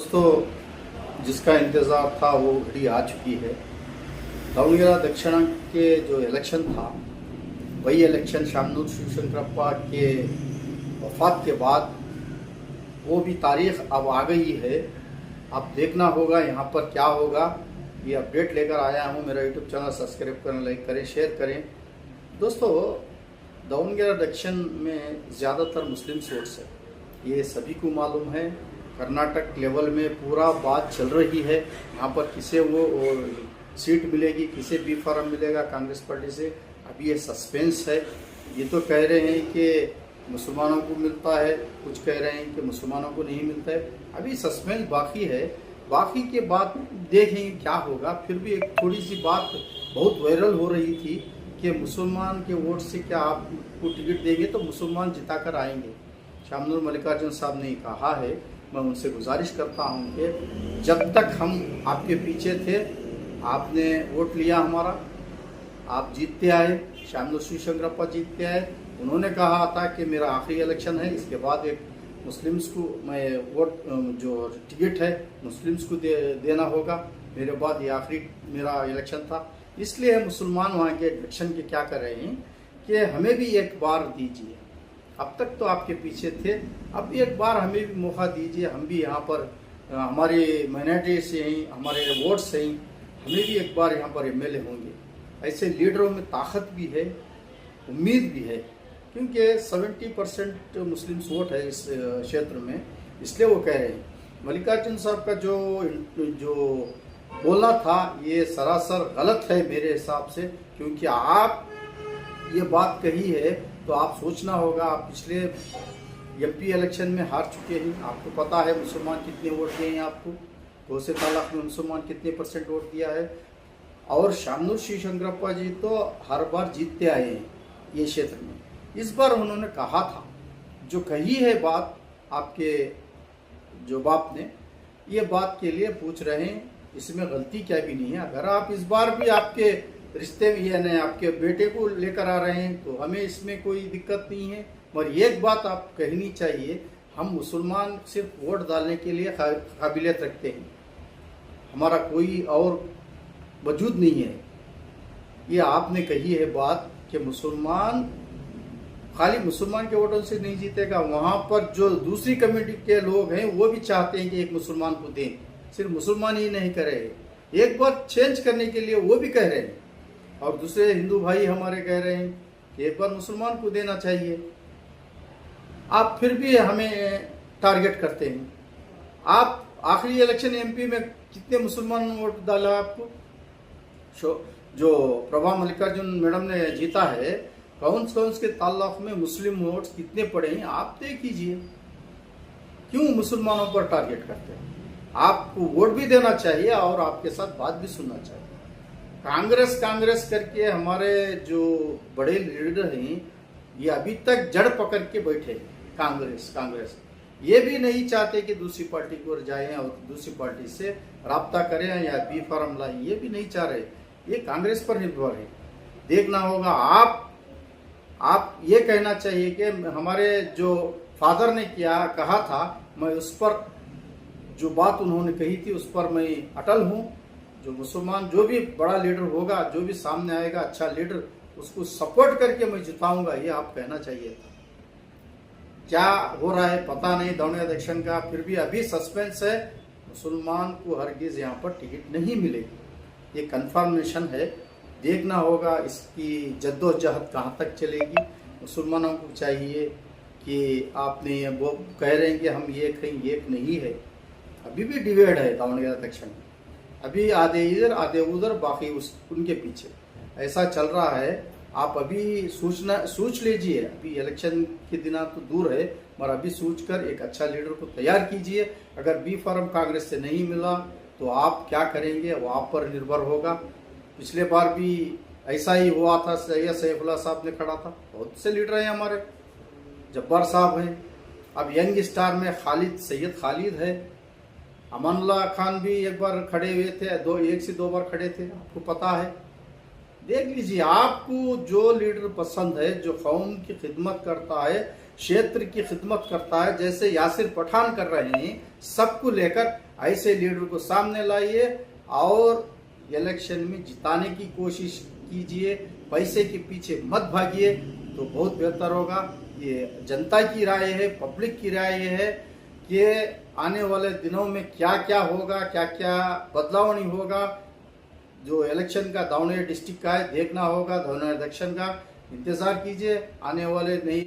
दोस्तों, जिसका इंतज़ार था वो घड़ी आ चुकी है। दावणगेरे दक्षिण के जो इलेक्शन था, वही इलेक्शन शामनूर शिवशंकरप्पा के वफात के बाद वो भी तारीख अब आ गई है। अब देखना होगा यहाँ पर क्या होगा। ये अपडेट लेकर आया हूँ। मेरा यूट्यूब चैनल सब्सक्राइब करें, लाइक करें, शेयर करें। दोस्तों, दावणगेरे दक्षिण में ज़्यादातर मुस्लिम वोट्स है, ये सभी को मालूम है। कर्नाटक लेवल में पूरा बात चल रही है। यहाँ पर किसे वो सीट मिलेगी, किसे बी फार्म मिलेगा कांग्रेस पार्टी से, अभी ये सस्पेंस है। ये तो कह रहे हैं कि मुसलमानों को मिलता है, कुछ कह रहे हैं कि मुसलमानों को नहीं मिलता है। अभी सस्पेंस बाकी है। बाकी के बाद देखेंगे क्या होगा। फिर भी एक थोड़ी सी बात बहुत वायरल हो रही थी कि मुसलमान के वोट से क्या आपको टिकट देंगे तो मुसलमान जिताकर आएंगे। शामनूर मल्लिकार्जुन साहब ने कहा है। मैं उनसे गुजारिश करता हूं कि जब तक हम आपके पीछे थे, आपने वोट लिया हमारा, आप जीतते आए, शामनूर शिवशंकरप्पा जीतते आए। उन्होंने कहा था कि मेरा आखिरी इलेक्शन है, इसके बाद एक मुस्लिम्स को मैं वोट जो टिकट है मुस्लिम्स को देना होगा। मेरे बाद ये आखिरी मेरा इलेक्शन था। इसलिए मुसलमान वहाँ के इलेक्शन के क्या कर रहे हैं कि हमें भी एक बार दीजिए। अब तक तो आपके पीछे थे, अब एक बार हमें भी मौका दीजिए। हम भी यहाँ पर हमारे माइनॉरिटी से ही, हमारे वोट से ही हमें भी एक बार यहाँ पर एमएलए होंगे। ऐसे लीडरों में ताकत भी है, उम्मीद भी है, क्योंकि 70% मुस्लिम वोट है इस क्षेत्र में। इसलिए वो कह रहे हैं। मल्लिकार्जुन साहब का जो बोलना था ये सरासर गलत है मेरे हिसाब से, क्योंकि आप ये बात कही है तो आप सोचना होगा। आप पिछले एमपी इलेक्शन में हार चुके हैं, आपको पता है मुसलमान कितने वोट दिए हैं आपको, 2 से 3 लाख में मुसलमान कितने % वोट दिया है। और शामनूर शिवशंकरप्पा जी तो हर बार जीतते आए हैं ये क्षेत्र में। इस बार उन्होंने कहा था, जो कही है बात आपके जो बाप ने, ये बात के लिए पूछ रहे हैं, इसमें गलती क्या भी नहीं है। अगर आप इस बार भी आपके रिश्ते में यानी आपके बेटे को लेकर आ रहे हैं तो हमें इसमें कोई दिक्कत नहीं है। मगर एक बात आप कहनी चाहिए, हम मुसलमान सिर्फ वोट डालने के लिए काबिलियत रखते हैं, हमारा कोई और वजूद नहीं है। ये आपने कही है बात कि मुसलमान खाली मुसलमान के वोटों से नहीं जीतेगा। वहाँ पर जो दूसरी कम्युनिटी के लोग हैं वो भी चाहते हैं कि एक मुसलमान को दें। सिर्फ मुसलमान ही नहीं कर रहे, एक बार चेंज करने के लिए वो भी कह रहे हैं। और दूसरे हिंदू भाई हमारे कह रहे हैं कि एक बार मुसलमान को देना चाहिए। आप फिर भी हमें टारगेट करते हैं। आप आखिरी इलेक्शन एमपी में कितने मुसलमान वोट डाला आपको? जो प्रभा मल्लिकार्जुन मैडम ने जीता है, कौन के ताल्लुक में मुस्लिम वोट्स कितने पड़े हैं आप देख लीजिए। क्यों मुसलमानों पर टारगेट करते हैं? आपको वोट भी देना चाहिए और आपके साथ बात भी सुनना चाहिए। कांग्रेस करके हमारे जो बड़े लीडर हैं ये अभी तक जड़ पकड़ के बैठे। कांग्रेस ये भी नहीं चाहते कि दूसरी पार्टी को जाएं और दूसरी पार्टी से राब्ता करें या बी फार्म लाएं, ये भी नहीं चाह रहे। ये कांग्रेस पर निर्भर है। देखना होगा। आप ये कहना चाहिए कि हमारे जो फादर ने कहा था, मैं उस पर जो बात उन्होंने कही थी उस पर मैं अटल हूँ। जो मुसलमान जो भी बड़ा लीडर होगा, जो भी सामने आएगा अच्छा लीडर, उसको सपोर्ट करके मैं जिताऊंगा, ये आप कहना चाहिए था। क्या हो रहा है पता नहीं दावणगेरे दक्षिण का। फिर भी अभी सस्पेंस है। मुसलमान को हरगिज यहाँ पर टिकट नहीं मिलेगी, ये कंफर्मेशन है। देखना होगा इसकी जद्दोजहद कहाँ तक चलेगी। मुसलमानों को चाहिए कि आपने वो कह रहे हैं कि हम एक हैं, एक नहीं है। अभी भी डिवाइड है दावणगेरे दक्षिण में। अभी आधे इधर आधे उधर, बाकी उनके पीछे ऐसा चल रहा है। आप अभी सोच लीजिए। अभी इलेक्शन के दिन तो दूर है, मगर अभी सोच कर एक अच्छा लीडर को तैयार कीजिए। अगर बी फार्म कांग्रेस से नहीं मिला तो आप क्या करेंगे वो आप पर निर्भर होगा। पिछले बार भी ऐसा ही हुआ था। सैफुल्लाह साहब ने खड़ा था। बहुत से लीडर हैं हमारे, जब्बार साहब हैं। अब यंग स्टार में सैयद खालिद है। अमानुल्लाह खान भी एक बार खड़े हुए थे, 1 से 2 बार खड़े थे, आपको पता है। देख लीजिए आपको जो लीडर पसंद है, जो कौम की खिदमत करता है। क्षेत्र की खिदमत करता है जैसे यासिर पठान कर रहे हैं, सबको लेकर ऐसे लीडर को सामने लाइए और इलेक्शन में जिताने की कोशिश कीजिए। पैसे के पीछे मत भागिए तो बहुत बेहतर होगा। ये जनता की राय है, पब्लिक की राय है कि आने वाले दिनों में क्या क्या होगा, क्या क्या बदलाव नहीं होगा। जो इलेक्शन का दावनेर डिस्ट्रिक्ट का है देखना होगा, दावनेर इलेक्शन का इंतजार कीजिए। आने वाले नई